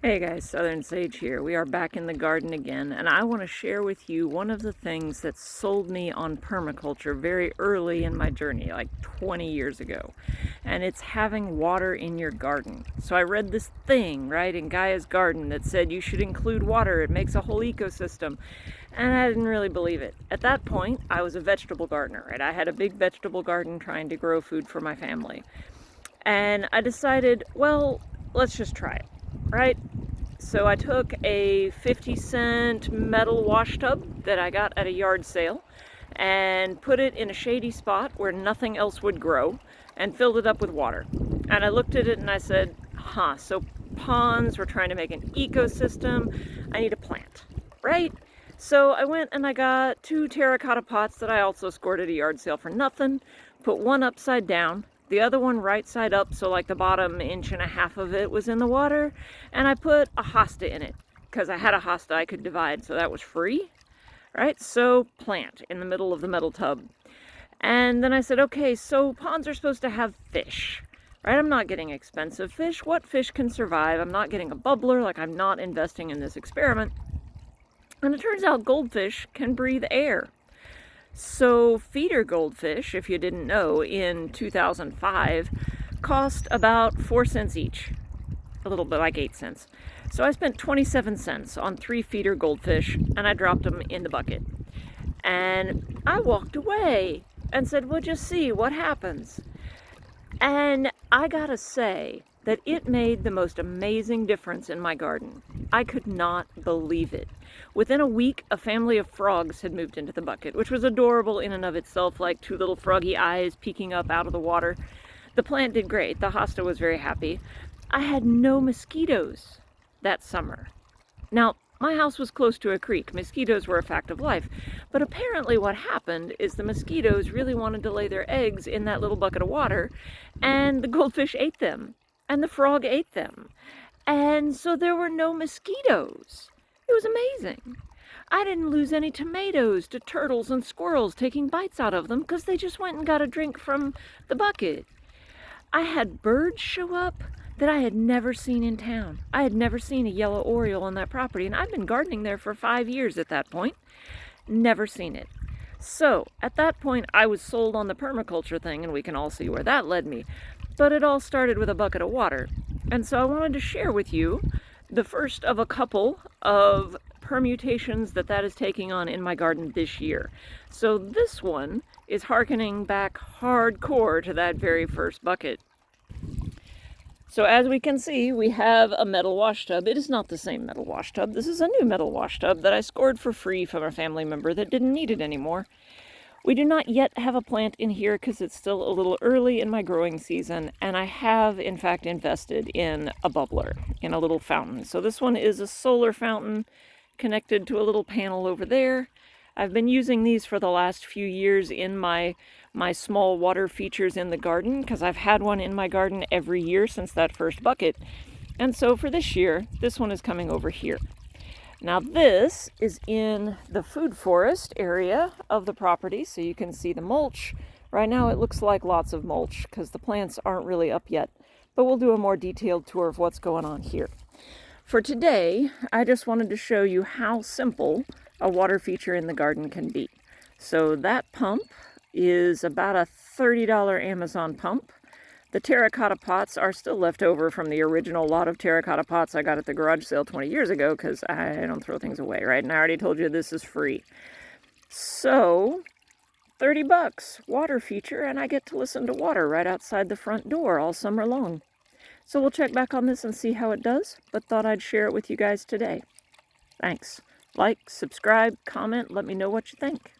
Hey guys, Southern Sage here. We are back in the garden again, and I want to share with you one of the things that sold me on permaculture very early in my journey, like 20 years ago. And it's having water in your garden. So I read this thing, right, in Gaia's Garden that said you should include water, it makes a whole ecosystem. And I didn't really believe it. At that point, I was a vegetable gardener, right? I had a big vegetable garden trying to grow food for my family. And I decided, well, let's just try it, right? So I took a 50-cent metal wash tub that I got at a yard sale and put it in a shady spot where nothing else would grow and filled it up with water. And I looked at it and I said, so ponds, we're trying to make an ecosystem, I need a plant, right? So I went and I got 2 terracotta pots that I also scored at a yard sale for nothing, put one upside down, the other one right side up, so like the bottom 1.5 inches of it was in the water, and I put a hosta in it because I had a hosta I could divide, so that was free, right? So plant in the middle of the metal tub. And then I said, okay, so ponds are supposed to have fish, right? I'm not getting expensive fish. What fish can survive? I'm not getting a bubbler, like I'm not investing in this experiment. And it turns out goldfish can breathe air. So feeder goldfish, if you didn't know, in 2005 cost about 4 cents each, a little bit like 8 cents. So I spent 27 cents on 3 feeder goldfish and I dropped them in the bucket. And I walked away and said, well, just see what happens. And I gotta say that it made the most amazing difference in my garden. I could not believe it. Within a week, a family of frogs had moved into the bucket, which was adorable in and of itself, like 2 little froggy eyes peeking up out of the water. The plant did great. The hosta was very happy. I had no mosquitoes that summer. Now, my house was close to a creek. Mosquitoes were a fact of life. But apparently what happened is the mosquitoes really wanted to lay their eggs in that little bucket of water, and the goldfish ate them, and the frog ate them. And so there were no mosquitoes. It was amazing. I didn't lose any tomatoes to turtles and squirrels taking bites out of them because they just went and got a drink from the bucket. I had birds show up that I had never seen in town. I had never seen a yellow oriole on that property, and I've been gardening there for 5 years at that point. Never seen it. So, at that point, I was sold on the permaculture thing, and we can all see where that led me. But it all started with a bucket of water. And so I wanted to share with you the first of a couple of permutations that is taking on in my garden this year. So this one is hearkening back hardcore to that very first bucket. So as we can see, we have a metal wash tub. It is not the same metal wash tub. This is a new metal wash tub that I scored for free from a family member that didn't need it anymore. We do not yet have a plant in here because it's still a little early in my growing season, and I have in fact invested in a bubbler, in a little fountain. So this one is a solar fountain connected to a little panel over there. I've been using these for the last few years in my small water features in the garden because I've had one in my garden every year since that first bucket. And so for this year, this one is coming over here. Now this is in the food forest area of the property, so you can see the mulch. Right now it looks like lots of mulch because the plants aren't really up yet, but we'll do a more detailed tour of what's going on here. For today, I just wanted to show you how simple a water feature in the garden can be. So that pump is about a $30 Amazon pump. The terracotta pots are still left over from the original lot of terracotta pots I got at the garage sale 20 years ago because I don't throw things away, right? And I already told you this is free. So, $30 water feature, and I get to listen to water right outside the front door all summer long. So we'll check back on this and see how it does, but thought I'd share it with you guys today. Thanks. Like, subscribe, comment, let me know what you think.